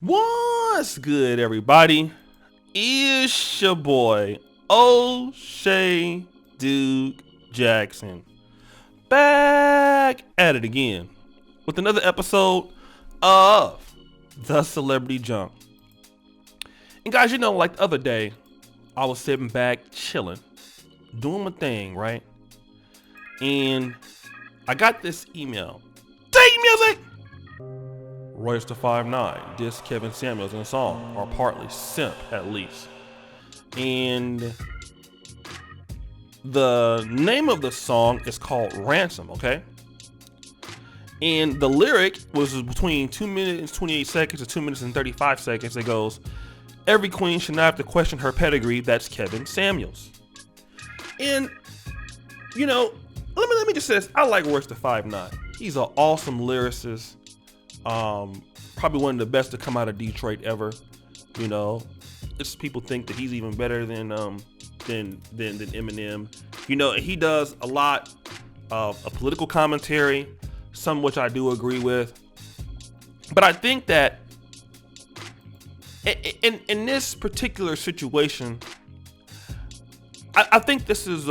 What's good, everybody? It's your boy, O'Shea Duke Jackson, back at it again with another episode of The Celebrity Junk. And guys, like the other day, I was sitting back, chilling, doing my thing, right? And I got this email. Take music! Royce the 5'9" dissed Kevin Samuels in a song, or partly simp at least. And the name of the song is called Ransom, okay? And the lyric was between 2 minutes and 28 seconds to 2 minutes and 35 seconds. It goes, "Every queen should not have to question her pedigree, that's Kevin Samuels." And, let me just say this. I like Royce the 5'9". He's an awesome lyricist. Probably one of the best to come out of Detroit ever. It's people think that he's even better than Eminem. And he does a lot of political commentary, some which I do agree with. But I think that in this particular situation, I think this is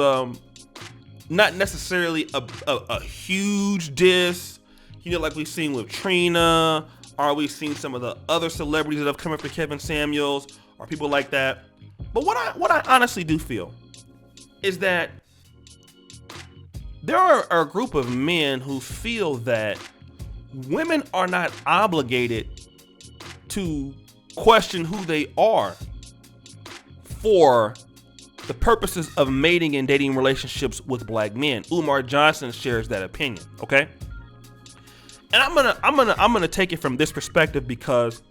not necessarily a huge diss. Like we've seen with Trina, or we've seen some of the other celebrities that have come after Kevin Samuels, or people like that. But what I honestly do feel is that there are a group of men who feel that women are not obligated to question who they are for the purposes of mating and dating relationships with black men. Umar Johnson shares that opinion, okay? And I'm gonna take it from this perspective because,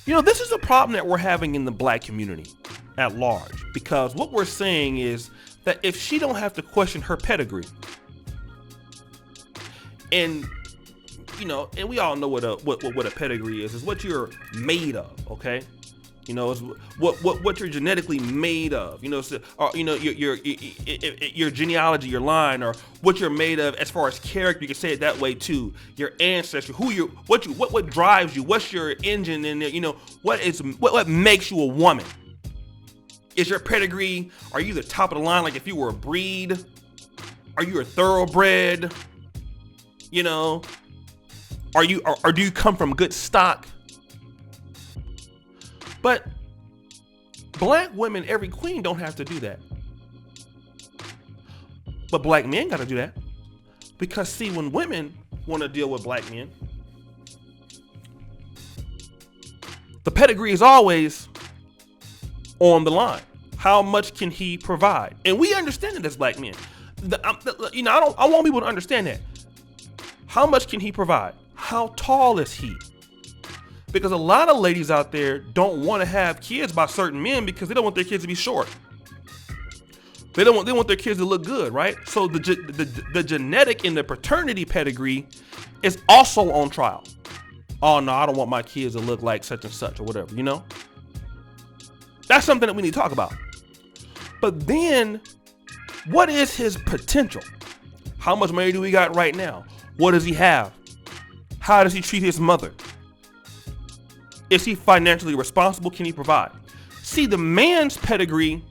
this is a problem that we're having in the black community at large. Because what we're saying is that if she don't have to question her pedigree, and and we all know what a pedigree is what you're made of, okay? It's what you're genetically made of, or your genealogy, your line, or what you're made of as far as character. You can say it that way too. Your ancestry, what drives you, what's your engine in there, what makes you a woman. Is your pedigree? Are you the top of the line? Like if you were a breed, are you a thoroughbred? Are you or do you come from good stock? But black women, every queen, don't have to do that. But black men got to do that. Because see, when women want to deal with black men, the pedigree is always on the line. How much can he provide? And we understand it as black men. I want people to understand that. How much can he provide? How tall is he? Because a lot of ladies out there don't want to have kids by certain men because they don't want their kids to be short. They want their kids to look good, right? So the genetic and the paternity pedigree is also on trial. Oh no, I don't want my kids to look like such and such or whatever, That's something that we need to talk about. But then, what is his potential? How much money do we got right now? What does he have? How does he treat his mother? Is he financially responsible? Can he provide? See, the man's pedigree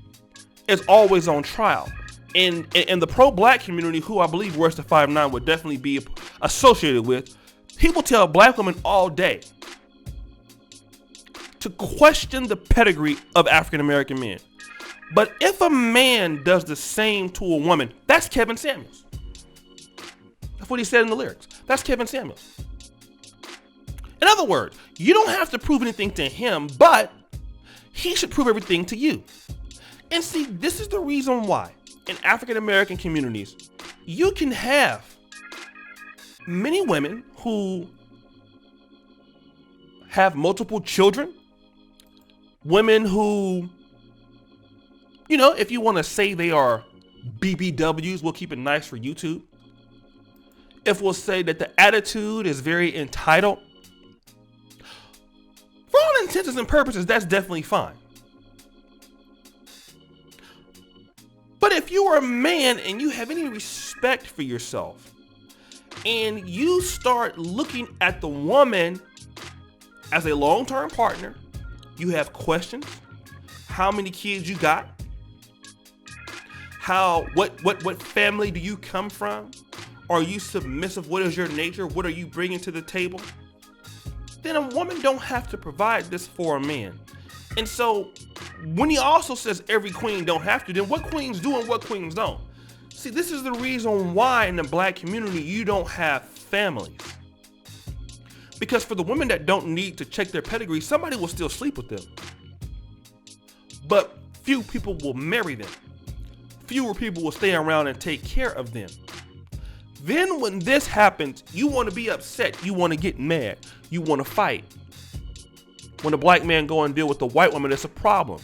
is always on trial. And the pro-black community, who I believe Royce the 5'9" would definitely be associated with, he will tell black women all day to question the pedigree of African-American men. But if a man does the same to a woman, that's Kevin Samuels. That's what he said in the lyrics. That's Kevin Samuels. In other words, you don't have to prove anything to him, but he should prove everything to you. And see, this is the reason why in African American communities, you can have many women who have multiple children, women who, if you want to say they are BBWs, we'll keep it nice for YouTube. If we'll say that the attitude is very entitled, for all intents and purposes, that's definitely fine. But if you are a man and you have any respect for yourself, and you start looking at the woman as a long-term partner, you have questions. How many kids you got? What family do you come from? Are you submissive? What is your nature? What are you bringing to the table? Then a woman don't have to provide this for a man. And so when he also says every queen don't have to, then what queens do and what queens don't? See, this is the reason why in the black community you don't have families. Because for the women that don't need to check their pedigree, somebody will still sleep with them. But few people will marry them. Fewer people will stay around and take care of them. Then when this happens, you want to be upset. You want to get mad. You want to fight. When a black man go and deal with the white woman, it's a problem.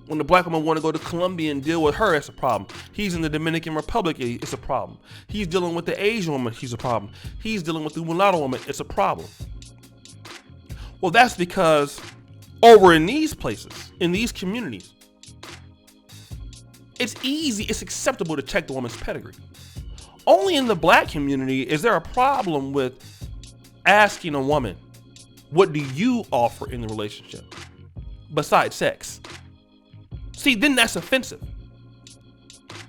When the black woman want to go to Colombia and deal with her, it's a problem. He's in the Dominican Republic, it's a problem. He's dealing with the Asian woman, he's a problem. He's dealing with the mulatto woman, it's a problem. Well, that's because over in these places, in these communities, it's easy, it's acceptable to check the woman's pedigree. Only in the black community is there a problem with asking a woman, what do you offer in the relationship besides sex? See, then that's offensive.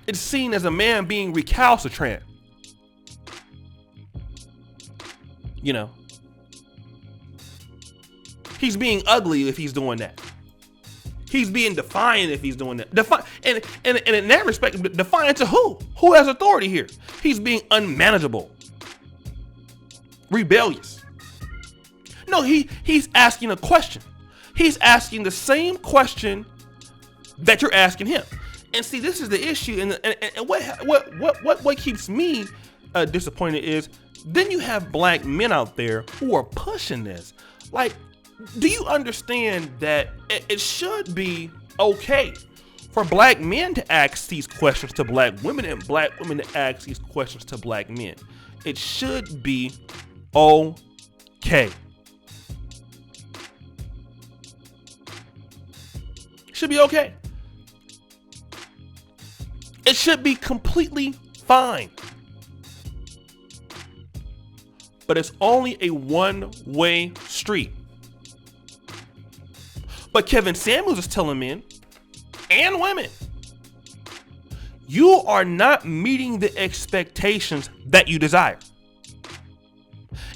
It's seen as a man being recalcitrant. You know, he's being ugly if he's doing that. He's being defiant if he's doing that. And in that respect, defiant to who? Who has authority here? He's being unmanageable, rebellious. No, he's asking a question. He's asking the same question that you're asking him. And see, this is the issue. And what keeps me disappointed is then you have black men out there who are pushing this. Like, do you understand that it should be okay for black men to ask these questions to black women and black women to ask these questions to black men? It should be okay. It should be okay. It should be completely fine. But it's only a one-way street. But Kevin Samuels is telling men and women, you are not meeting the expectations that you desire.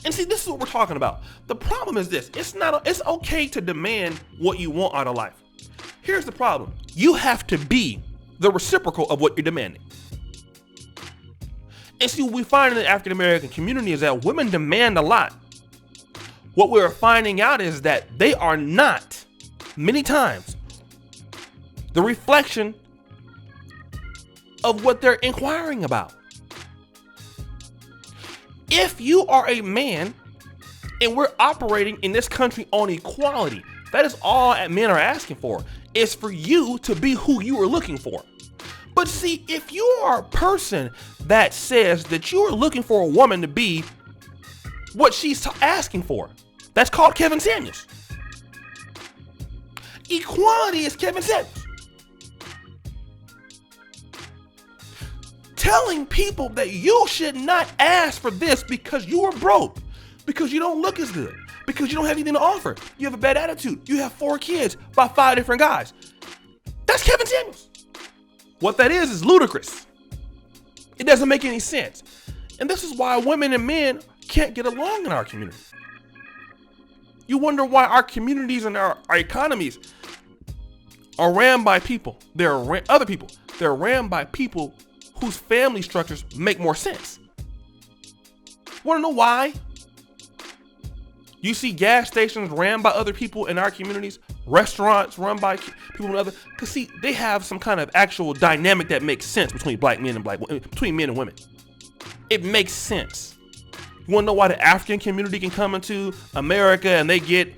And see, this is what we're talking about. The problem is this. It's okay to demand what you want out of life. Here's the problem. You have to be the reciprocal of what you're demanding. And see, what we find in the African American community is that women demand a lot. What we're finding out is that they are not, many times, the reflection of what they're inquiring about. If you are a man and we're operating in this country on equality, that is all that men are asking for, is for you to be who you are looking for. But see, if you are a person that says that you're looking for a woman to be what she's asking for, that's called Kevin Samuels. Equality is Kevin Samuels. Telling people that you should not ask for this because you are broke, because you don't look as good, because you don't have anything to offer, you have a bad attitude, you have 4 kids by 5 different guys. That's Kevin Samuels. What that is ludicrous. It doesn't make any sense. And this is why women and men can't get along in our community. You wonder why our communities and our economies are ran by people. They're other people. They're ran by people whose family structures make more sense. Want to know why? You see gas stations ran by other people in our communities, restaurants run by people in other, because see, they have some kind of actual dynamic that makes sense between black men and between men and women. It makes sense. You want to know why the African community can come into America and they get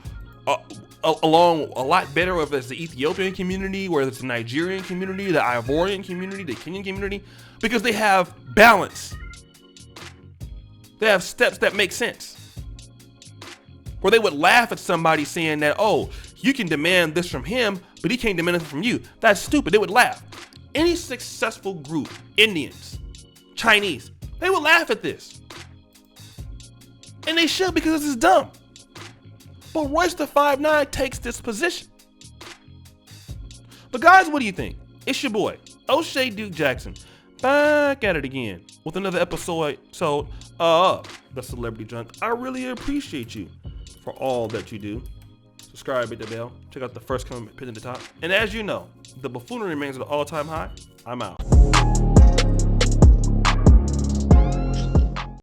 along a lot better, whether it's the Ethiopian community, whether it's the Nigerian community, the Ivorian community, the Kenyan community, because they have balance. They have steps that make sense. Where they would laugh at somebody saying that, oh, you can demand this from him, but he can't demand it from you. That's stupid. They would laugh. Any successful group, Indians, Chinese, they would laugh at this. And they should, because this is dumb. before Royce the 5'9" takes this position. But guys, what do you think? It's your boy, O'Shea Duke Jackson, back at it again with another episode of The Celebrity Junk. I really appreciate you for all that you do. Subscribe, hit the bell, check out the first comment pinned at the top. And as you know, the buffoonery remains at an all-time high. I'm out.